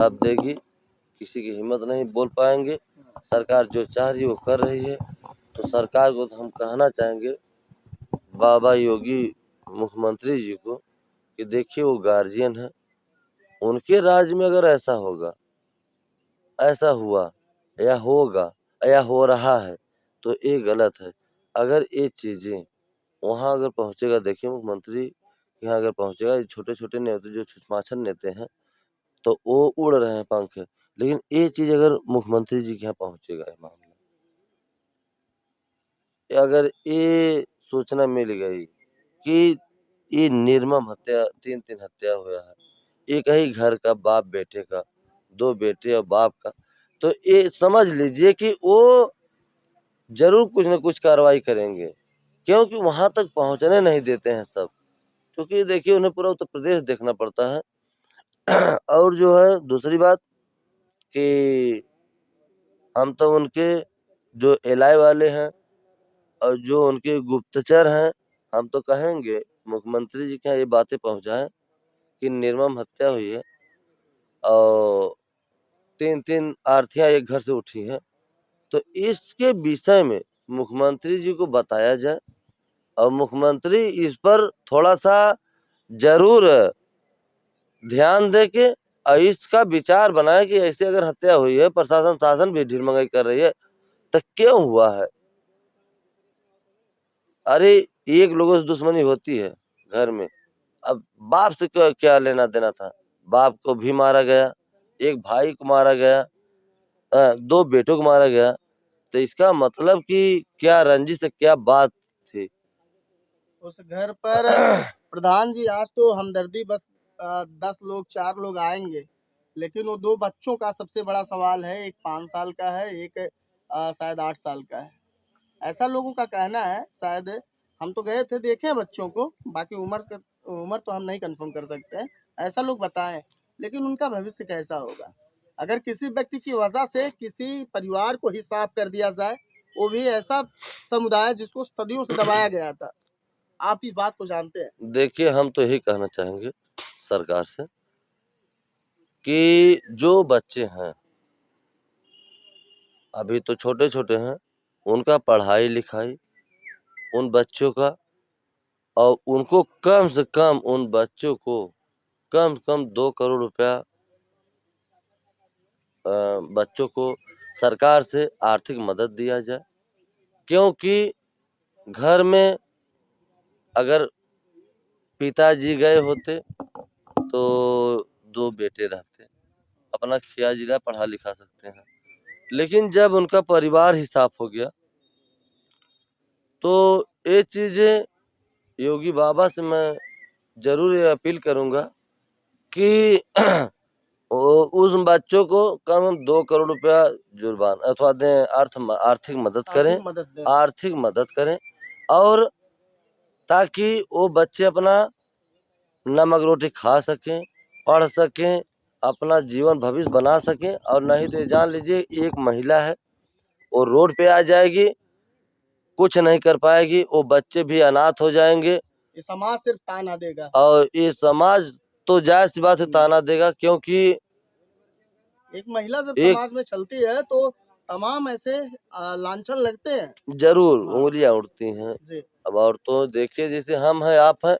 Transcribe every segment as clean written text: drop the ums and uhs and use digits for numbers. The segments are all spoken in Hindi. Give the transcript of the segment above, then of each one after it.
आप देखिए किसी की हिम्मत नहीं बोल पाएंगे। सरकार जो चाह रही है वो कर रही है। तो सरकार को तो हम कहना चाहेंगे, बाबा योगी मुख्यमंत्री जी को, कि देखिए वो गार्जियन है, उनके राज्य में अगर ऐसा होगा, ऐसा हुआ या होगा या हो रहा है तो ये गलत है। अगर ये चीजें वहां अगर पहुंचेगा, देखिए मुख्यमंत्री यहाँ अगर पहुंचेगा, ये छोटे छोटे नेता जो छुछमाछन नेते हैं तो वो उड़ रहे हैं पंख, लेकिन ये चीज अगर मुख्यमंत्री जी के यहाँ पहुंचेगा, ये मामला अगर ये सूचना मिल गई कि ये निर्मम हत्या, 3 हत्या हुआ है, एक ही घर का बाप बेटे का, 2 बेटे और बाप का, तो ये समझ लीजिए कि वो जरूर कुछ न कुछ कार्रवाई करेंगे, क्योंकि वहां तक पहुंचने नहीं देते हैं सब। क्योंकि देखिए उन्हें पूरा उत्तर प्रदेश देखना पड़ता है। और जो है दूसरी बात कि हम तो उनके जो एलआई वाले हैं और जो उनके गुप्तचर हैं, हम तो कहेंगे मुख्यमंत्री जी के यहाँ ये बातें पहुंचाएं कि निर्मम हत्या हुई है और 3 आर्थियां एक घर से उठी हैं, तो इसके विषय में मुख्यमंत्री जी को बताया जाए और मुख्यमंत्री इस पर थोड़ा सा जरूर ध्यान दे के और इसका विचार बनाए कि ऐसे अगर हत्या हुई है, प्रशासन शासन भी ढील कर रही है, तो क्यों हुआ है? अरे एक लोगों से दुश्मनी होती है घर में, अब बाप से क्या लेना देना था? बाप को भी मारा गया, एक भाई को मारा गया, 2 बेटों को मारा गया, तो इसका मतलब कि क्या रंजिश है, क्या बात थी? उस घर पर प्रधान जी आज तो हमदर्दी बस 10 लोग 4 लोग आएंगे, लेकिन वो 2 बच्चों का सबसे बड़ा सवाल है। एक 5 साल का है, एक शायद 8 साल का है। ऐसा लोगों का कहना है, शायद हम तो गए थे देखे बच्चों को, बाकी उम्र तो हम नहीं कंफर्म कर सकते हैं, ऐसा लोग बताएं। लेकिन उनका भविष्य कैसा होगा अगर किसी व्यक्ति की वजह से किसी परिवार को ही साफ कर दिया जाए, वो भी ऐसा समुदाय जिसको सदियों से दबाया गया था। आप इस बात को जानते हैं। देखिए हम तो यही कहना चाहेंगे सरकार से कि जो बच्चे हैं अभी तो छोटे छोटे हैं, उनका पढ़ाई लिखाई, उन बच्चों का, और उनको कम से कम उन बच्चों को कम से कम 2 करोड़ रुपया बच्चों को सरकार से आर्थिक मदद दिया जाए। क्योंकि घर में अगर पिताजी गए होते तो 2 बेटे रहते, अपना खिया जिला पढ़ा लिखा सकते हैं। लेकिन जब उनका परिवार ही साफ हो गया तो ये चीजें योगी बाबा से मैं जरूर ये अपील करूंगा कि उस बच्चों को कम से कम 2 करोड़ रुपया जुर्माना अथवा दें, आर्थिक मदद करें, आर्थिक मदद करें, और ताकि वो बच्चे अपना नमक रोटी खा सकें, पढ़ सकें, अपना जीवन भविष्य बना सकें। और नहीं तो ये जान लीजिए एक महिला है, वो रोड पे आ जाएगी, कुछ नहीं कर पाएगी, वो बच्चे भी अनाथ हो जाएंगे। ये समाज सिर्फ ताना देगा, और ये समाज तो जाहिर सी बात है ताना देगा, क्योंकि एक महिला जब एक समाज में चलती है तो तमाम ऐसे लांछन लगते हैं। जरूर हाँ उंगलियां उठती हैं। जी। अब और तो देखिए जैसे हम हैं आप हैं,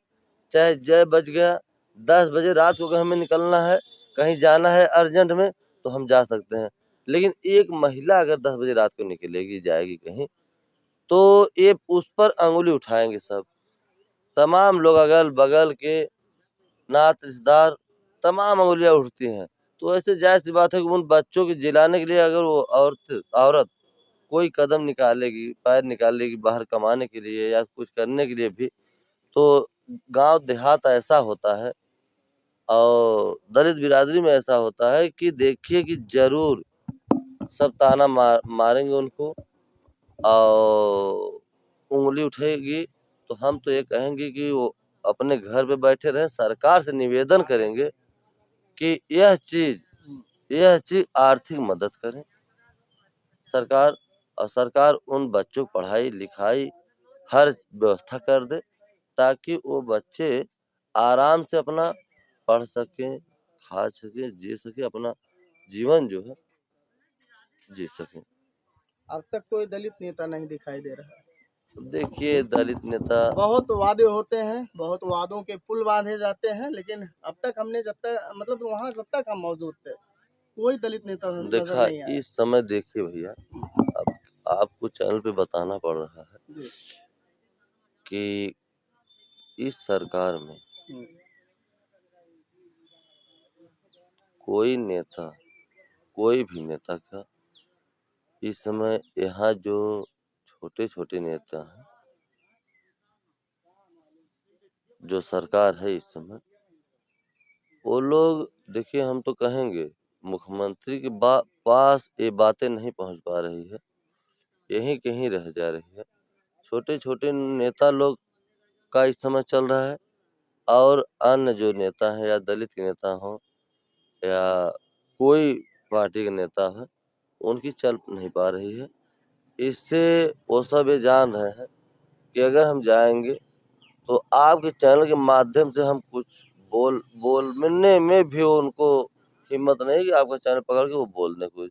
चाहे जय बज गया, 10 बजे रात को अगर हमें निकलना है, कहीं जाना है अर्जेंट में, तो हम जा सकते हैं। लेकिन एक महिला अगर 10 बजे रात को निकलेगी, जाएगी कहीं, तो ये उस पर अंगुली उठाएंगे सब, तमाम लोग अगल बगल के नात रिश्तेदार, तमाम अंगुलियां उठती हैं। तो ऐसे जाहिर सी बात है कि उन बच्चों को जिलाने के लिए अगर वो औरत औरत कोई कदम निकालेगी, पैर निकालेगी बाहर कमाने के लिए या कुछ करने के लिए भी, तो गांव देहात ऐसा होता है और दलित बिरादरी में ऐसा होता है कि देखिए कि जरूर सब ताना मारेंगे उनको और उंगली उठेगी। तो हम तो ये कहेंगे कि वो अपने घर पे बैठे रहें। सरकार से निवेदन करेंगे कि यह चीज आर्थिक मदद करें सरकार, और सरकार उन बच्चों को पढ़ाई लिखाई हर व्यवस्था कर दे, ताकि वो बच्चे आराम से अपना पढ़ सकें, खा सकें, जी सकें, अपना जीवन जो है जी सकें। अब तक कोई दलित नेता नहीं दिखाई दे रहा है। देखिए दलित नेता बहुत वादे होते हैं, बहुत वादों के पुल बांधे जाते हैं, लेकिन अब तक हमने जब तक मतलब वहाँ जब तक हम मौजूद थे, कोई दलित नेता नजर देखा नहीं आया। इस समय देखिए भैया, अब आपको चैनल पे बताना पड़ रहा है जी। कि इस सरकार में हम्म, कोई नेता, कोई भी नेता का इस समय यहाँ जो छोटे-छोटे नेता हैं, जो सरकार है इस समय, वो लोग देखिए हम तो कहेंगे मुख्यमंत्री के पास ये बातें नहीं पहुँच पा रही है, यहीं कहीं रह जा रही है। छोटे-छोटे नेता लोग का इस समय चल रहा है और अन्य जो नेता हैं या दलित के नेता हों या कोई पार्टी के नेता है, उनकी चल नहीं पा रही है। इससे वो सब ये जान रहे हैं कि अगर हम जाएँगे तो आपके चैनल के माध्यम से हम कुछ बोलने में भी उनको हिम्मत नहीं कि आपका चैनल पकड़ के वो बोल दें कुछ।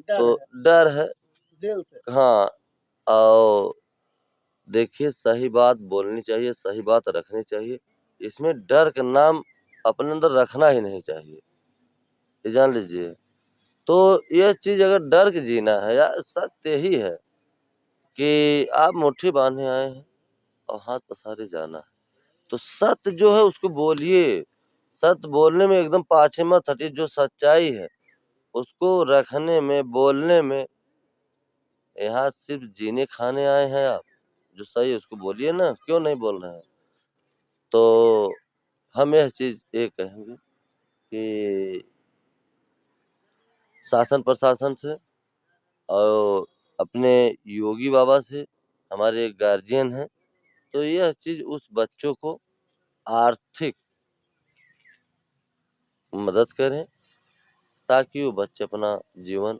डर तो है डर है। जेल से। हाँ, और देखिए सही बात बोलनी चाहिए, सही बात रखनी चाहिए। इसमें डर का नाम अपने अंदर रखना ही नहीं चाहिए, ये जान लीजिए। तो ये चीज़ अगर डर के जीना है यार, सत्य यही है कि आप मुट्ठी बाँधे आए हैं और हाथ पसारे जाना है। तो सत्य जो है उसको बोलिए, सत्य बोलने में एकदम पाछे मत हटिए, जो सच्चाई है उसको रखने में, बोलने में, यहाँ सिर्फ़ जीने खाने आए हैं आप, जो सही है उसको बोलिए ना, क्यों नहीं बोल रहे हैं? तो हम यह चीज़ ये कहेंगे कि शासन प्रशासन से और अपने योगी बाबा से, हमारे गार्जियन हैं, तो यह चीज़ उस बच्चों को आर्थिक मदद करें ताकि वो बच्चे अपना जीवन